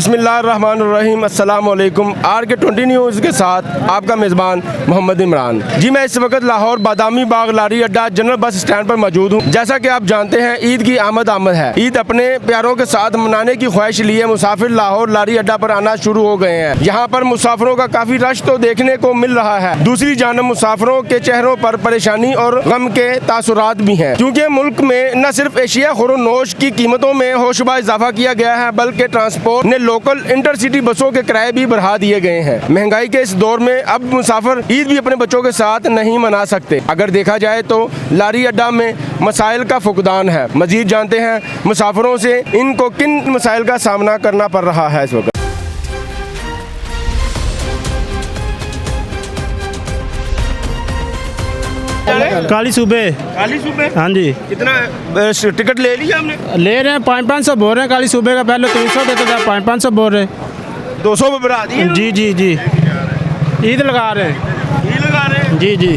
बिस्मिल्लाहिर्रहमानिर्रहीम, अस्सलाम वालेकुम। RK20 न्यूज़ के साथ आपका मेज़बान मोहम्मद इमरान जी। मैं इस वक्त लाहौर बादामी बाग लारी अड्डा जनरल बस स्टैंड पर मौजूद हूँ। जैसा कि आप जानते हैं, ईद की आमद है। ईद अपने प्यारों के साथ मनाने की ख्वाहिश लिए मुसाफिर लाहौर लारी अड्डा पर आना शुरू हो गए हैं। यहाँ पर मुसाफिरों का काफ़ी रश तो देखने को मिल रहा है। दूसरी जानब मुसाफिरों के चेहरों पर परेशानी और गम के तासुरात भी हैं, क्योंकि मुल्क में न सिर्फ एशिया खुरोनोश की कीमतों में होशबा इजाफा किया गया है, बल्कि ट्रांसपोर्ट ने लोकल इंटरसिटी बसों के किराए भी बढ़ा दिए गए हैं। महंगाई के इस दौर में अब मुसाफिर ईद भी अपने बच्चों के साथ नहीं मना सकते। अगर देखा जाए तो लारी अड्डा में मसाइल का फुकदान है। मजीद जानते हैं मुसाफिरों से इनको किन मसाइल का सामना करना पड़ रहा है इस वक्त। काली सुबह हाँ जी। कितना टिकट ले लिया हमने? ले रहे हैं 500 बोल रहे हैं। काली सुबह का पहले 300 देते थे, 500 बोल रहे हैं। 200 में बढ़ा दिए। जी जी जी, ईद लगा रहे हैं। ईद लगा रहे हैं जी जी।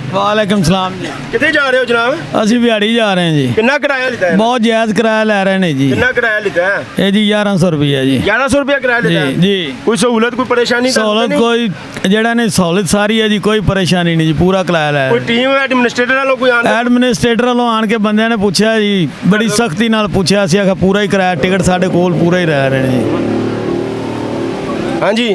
वालेकुम सलाम जी। कितने जा रहे हो जनाब? ਅਸੀਂ ਦਿਹਾੜੀ ਜਾ ਰਹੇ ਹਾਂ ਜੀ। कितना किराया लेता है? ਬਹੁਤ ਜਾਇਜ਼ ਕਿਰਾਇਆ ਲੈ ਰਹੇ ਨੇ ਜੀ। कितना किराया लेता है? ਇਹ ਜੀ 1100 ਰੁਪਏ ਜੀ। 1100 रुपया किराया लेता है? जी। कोई सहूलत कोई परेशानी? सहूलत कोई ਜਿਹੜਾ ਨੇ सहूलत ਸਾਰੀ ਹੈ ਜੀ, ਕੋਈ ਪਰੇਸ਼ਾਨੀ ਨਹੀਂ ਜੀ, ਪੂਰਾ ਕਿਰਾਇਆ ਲੈ कोई टीम एडमिनिस्ट्रेटर वालों कोई आना? ਐਡਮਿਨਿਸਟ੍ਰੇਟਰ ਵੱਲੋਂ ਆਣ ਕੇ ਬੰਦਿਆਂ ਨੇ ਪੁੱਛਿਆ ਜੀ, ਬੜੀ ਸਖਤੀ ਨਾਲ ਪੁੱਛਿਆ ਸੀ, ਆਖਿਆ ਪੂਰਾ ਹੀ ਕਿਰਾਇਆ, ਟਿਕਟ ਸਾਡੇ ਕੋਲ ਪੂਰਾ ਹੀ ਰਹਿ ਰਹੇ ਨੇ ਜੀ। हाँ जी,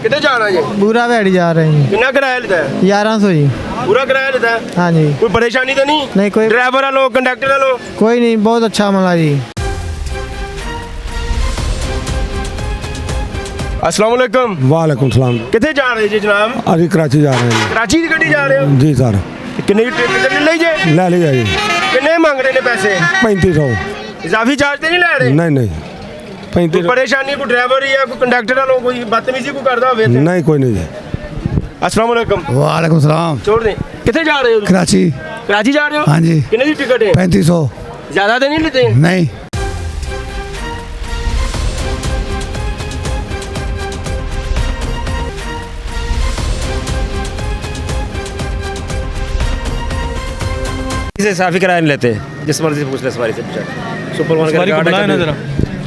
कितने जाना है? पूरा दिहाड़ी जा रहे हैं कितना किराया लेता है? 1100 जी। पूरा किराया लेता है? हाँ जी। कोई परेशानी तो नहीं? नहीं कोई ड्राइवर वालों कंडक्टर वालों? कोई नहीं, बहुत अच्छा मामला जी। अस्सलाम वालेकुम। वालेकुम सलाम। कितने जा रहे जी जनाब? अभी कराची जा रहे हैं कराची की गड्डी जा रहे हो? जी सर। कितने की टिकट ले जे? ले ली जाइए। कितने मांग रहे ने पैसे? 3500। इजाफी चार्ज तो नहीं ले रहे? नहीं नहीं, कोई 3500 परेशानी कोई ड्राइवर या कोई कंडक्टर वालों कोई बदतमीजी को करता हो? नहीं, कोई नहीं है। अस्सलाम वालेकुम। वालेकुम सलाम। छोड़ दें। कितने जा रहे हो? कराची। कराची जा रहे हो? हाँ जी। कितने की टिकट है? 3500। ज्यादा तो नहीं लेते? नहीं। से साफी किराया नहीं लेते, जिस मर्जी से पूछ ले सवारी से पूछा।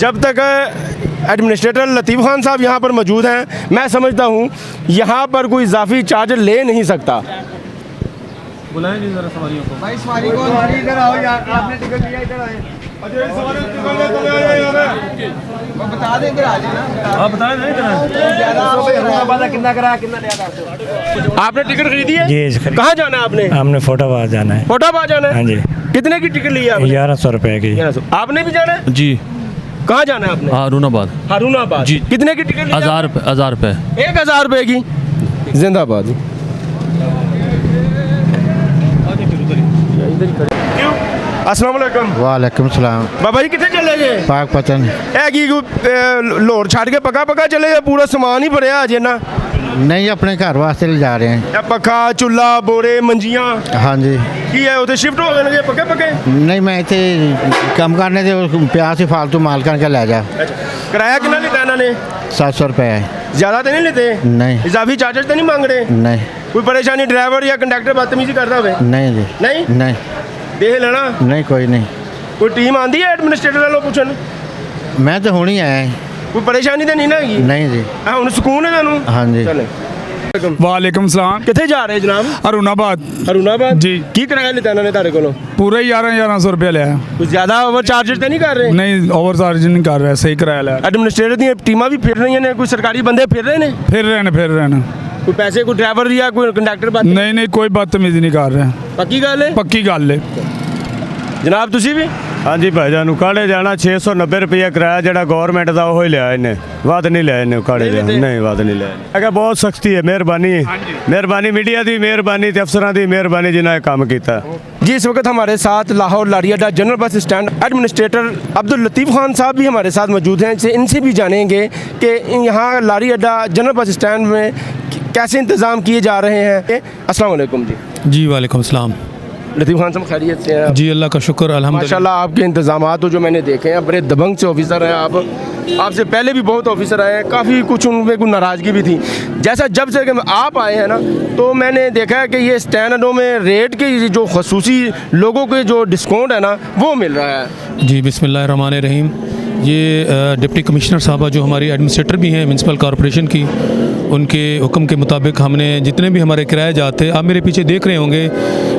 जब तक एडमिनिस्ट्रेटर लतीफ़ खान साहब यहाँ पर मौजूद हैं, मैं समझता हूँ यहाँ पर कोई इजाफी चार्ज ले नहीं सकता। बुलाएं जी जरा सवारियों को। भाई सवारी को इधर आओ यार, आपने टिकट लिया, इधर आए। बता दें इधर आ जाना। आप बताएं नहीं आपने टिकट खरीदी है? जी। कहाँ जाना है आपने? हमने फोटाबाद जाना है। फोटाबाद जाना है? हाँ जी। कितने की टिकट ली है आपने? 1100 रुपए की। 1100। आपने भी जाना है? जी। कहाँ जाना है आपने? हारूनाबाद। हारूनाबाद जी। कितने की टिकट? 1000 रुपये। 1000 रुपए की। जिंदाबाद। अस्सलाम वालेकुम। वालेकुम सलाम। बाबा जी कितने चले गए? पाक पतन। लोर छड़ के पका चले गए? पूरा सामान ही भरया अजे ना? नहीं, अपने घर वास्ते ले जा रहे हैं। पक्का चूल्हा बोरे मंजियां हाँ जी। की है उधर शिफ्ट हो गए पक्के? नहीं, मैं इतने कम करने से प्यार से फालतू माल करके ले जा। किराया कितना लेता इन्होंने? 700 रुपये है। ज्यादा तो नहीं लेते? नहीं। इजाफी चार्जेस तो नहीं मांग रहे? नहीं। कोई परेशानी ड्राइवर या कंडक्टर बदतमीजी करता हुए? नहीं जी। नहीं? नहीं। देख लेना। नहीं, कोई नहीं। कोई टीम आंदी है एडमिनिस्ट्रेटर वालों पूछन? मैं तो हुणी आया है। कोई परेशानी तो नहीं ना हैगी? नहीं जी। हुण सुकून है तुहानू? हाँ जी। चले। वालेकुम सलाम। कितने जा रहे जनाब? अरुणाबाद। अरुणाबाद जी। की किराया लेता इन्होंने तारे कोलों? पूरा 1100 रुपया लिया। कुछ ज्यादा ओवर चार्जेस तो नहीं कर रहे? नहीं, ओवर चार्ज नहीं कर रहा, सही किराया लिया। एडमिनिस्ट्रेटर दी टीमां भी फिर रही ने, कोई सरकारी बंदे फिर रहे ने? फिर रहे हैं। कोई पैसे कोई ड्राइवर या कोई कंडक्टर बात? नहीं, कोई बदतमीजी नहीं कर रहे। पक्की गल है? पक्की गल है। जनाब तुसी भी? हाँ जी भाईजान, काले जाना 690 रुपया किराया जरा गवर्नमेंट का वो ही लिया इन्हें, वध नहीं लिया इन्हें काले जाना। नहीं, वध नहीं लिया। बहुत सख्ती है। मेहरबानी मीडिया की, मेहरबानी अफसरों की मेहरबानी जिन्हें काम किया। जी, इस वक्त हमारे साथ लाहौर लारी Adda general bus stand administrator Abdul Latif Khan साहब भी हमारे साथ मौजूद हैं। इनसे भी जानेंगे कि यहाँ लारी अड्डा जनरल बस स्टैंड में कैसे इंतज़ाम किए जा रहे हैं। अस्सलाम वालेकुम जी। जी वालेकुम सलाम। लतीफ़ खान साहब खैरियत से हैं? जी अल्लाह का शुक्र अल्हम्दुलिल्लाह। माशाल्लाह आपके इंतजामात जो मैंने देखे हैं बड़े दबंग से ऑफिसर हैं आप। आपसे पहले भी बहुत ऑफिसर आए हैं, काफ़ी कुछ उनमें कुछ नाराज़गी भी थी। जैसा जब से कि आप आए हैं ना, तो मैंने देखा है कि ये स्टैंडर्डों में रेट के जो खसूसी लोगों के जो डिस्काउंट है ना, वो मिल रहा है। जी बिस्मिल्लाहिर्रहमानिर्रहीम। ये डिप्टी कमिश्नर साहबा जो हमारी एडमिनिस्ट्रेटर भी हैं म्यूनसिपल कॉरपोरेशन की, उनके हुक्म के मुताबिक हमने जितने भी हमारे किराए जाते, आप मेरे पीछे देख रहे होंगे,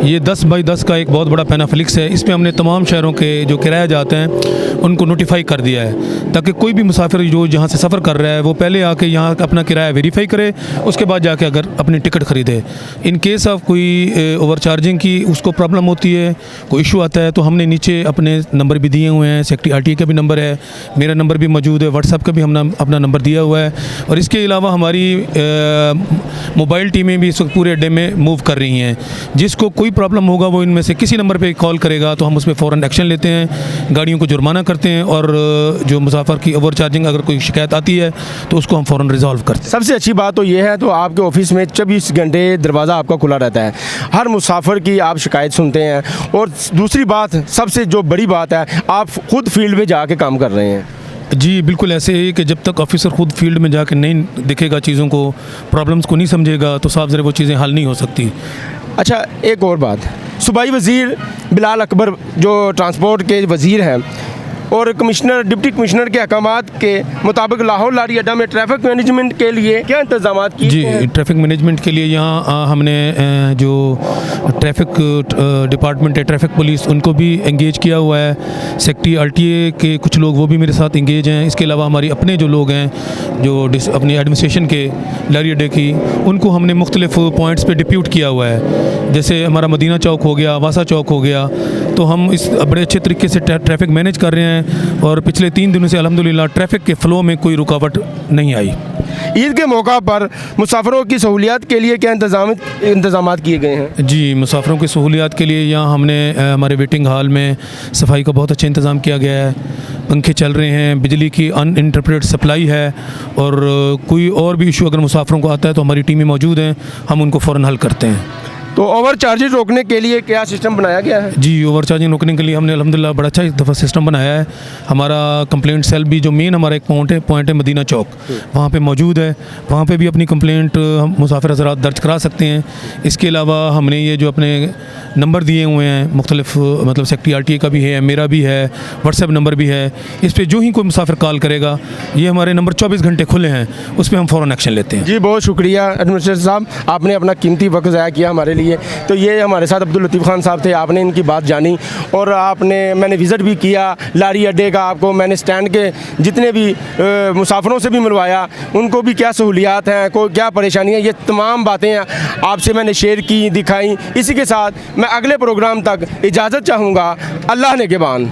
ये 10 बाई 10 का एक बहुत बड़ा पैनाफ्लिक्स है। इस पे हमने तमाम शहरों के जो किराए जाते हैं उनको नोटिफाई कर दिया है, ताकि कोई भी मुसाफिर जो जहाँ से सफ़र कर रहा है वो पहले आके यहाँ अपना किराया वेरीफाई करे, उसके बाद जाके अगर अपनी टिकट ख़रीदे। इन केस ऑफ कोई ओवर चार्जिंग की उसको प्रॉब्लम होती है, कोई इशू आता है, तो हमने नीचे अपने नंबर भी दिए हुए हैं। सेक्रेटरी RTA का भी नंबर है, मेरा नंबर भी मौजूद है, व्हाट्सएप का भी हमने अपना नंबर दिया हुआ है। और इसके अलावा हमारी मोबाइल टीमें भी इस वक्त पूरे अड्डे में मूव कर रही हैं। जिसको कोई प्रॉब्लम होगा वो इनमें से किसी नंबर पे कॉल करेगा तो हम उस पर फ़ौरन एक्शन लेते हैं, गाड़ियों को जुर्माना करते हैं, और जो मुसाफिर की ओवर चार्जिंग अगर कोई शिकायत आती है तो उसको हम फ़ौरन रिजॉल्व करते हैं। सबसे अच्छी बात तो ये है, तो आपके ऑफिस में 24 घंटे दरवाज़ा आपका खुला रहता है, हर मुसाफिर की आप शिकायत सुनते हैं। और दूसरी बात, सबसे जो बड़ी बात है, आप खुद फील्ड में जाके काम कर रहे हैं। जी बिल्कुल ऐसे ही कि जब तक ऑफिसर खुद फील्ड में जाकर नहीं दिखेगा, चीज़ों को, प्रॉब्लम्स को नहीं समझेगा, तो साफ ज़रा वो चीज़ें हल नहीं हो सकती। अच्छा, एक और बात, सूबाई वज़ीर बिलाल अकबर जो ट्रांसपोर्ट के वज़ीर हैं और कमिश्नर डिप्टी कमिश्नर के अहकामात के मुताबिक लाहौर लारी अड्डा में ट्रैफिक मैनेजमेंट के लिए क्या इंतजामात किए जी हैं? ट्रैफिक मैनेजमेंट के लिए यहाँ हमने जो ट्रैफिक डिपार्टमेंट है, ट्रैफिक पुलिस, उनको भी एंगेज किया हुआ है। सेक्रेटरी RTA के कुछ लोग वो भी मेरे साथ एंगेज हैं। इसके अलावा हमारे अपने जो लोग हैं जो अपनी एडमिनिस्ट्रेशन के लारी अड्डे की, उनको हमने मुख्तलिफ पॉइंट्स पे डिप्यूट किया हुआ है। जैसे हमारा मदीना चौक हो गया, वासा चौक हो गया, तो हम इस बड़े अच्छे तरीके से ट्रैफिक मैनेज कर रहे हैं। और पिछले 3 दिनों से अल्हम्दुलिल्लाह ट्रैफिक के फ़्लो में कोई रुकावट नहीं आई। ईद के मौका पर मुसाफिरों की सहूलियात के लिए क्या इंतजामात किए गए हैं? जी मुसाफिरों की सहूलियात के लिए यहाँ हमने हमारे वेटिंग हॉल में सफाई का बहुत अच्छा इंतज़ाम किया गया है। पंखे चल रहे हैं, बिजली की अनइंटरप्रेटेड सप्लाई है, और कोई और भी इशू अगर मुसाफिरों को आता है तो हमारी टीमें मौजूद हैं, हम उनको फ़ौरन हल करते हैं। तो ओवर चार्जेस रोकने के लिए क्या सिस्टम बनाया गया है? जी ओवर चार्जिंग रोकने के लिए हमने अल्हम्दुलिल्लाह बड़ा अच्छा इस दफ़ा सिस्टम बनाया है। हमारा कंप्लेंट सेल भी जो मेन हमारा एक पॉइंट है मदीना चौक, वहाँ पे मौजूद है। वहाँ पे भी अपनी कंप्लेंट हम मुसाफिर हज़रात दर्ज करा सकते हैं। इसके अलावा हमने ये जो अपने नंबर दिए हुए हैं मुख्तलिफ, मतलब सेक्रेटरी RTA का भी है, मेरा भी है, व्हाट्सएप नंबर भी है। इस पर जो ही कोई मुसाफिर कॉल करेगा, ये हमारे नंबर 24 घंटे खुले हैं, उस पर हम फ़ौरन एक्शन लेते हैं। जी बहुत शुक्रिया एडमिनिस्ट्रेटर साहब, आपने अपना कीमती वक्त ज़ाया किया हमारे लिए। तो ये हमारे साथ अब्दुल लतीफ़ खान साहब थे, आपने इनकी बात जानी और मैंने विज़िट भी किया लारी अड्डे का। आपको मैंने स्टैंड के जितने भी मुसाफिरों से भी मिलवाया, उनको भी क्या सहूलियात हैं, कोई क्या परेशानी है, ये तमाम बातें आपसे मैंने शेयर की, दिखाई। इसी के साथ मैं अगले प्रोग्राम तक इजाज़त चाहूँगा। अल्लाह ने के बान।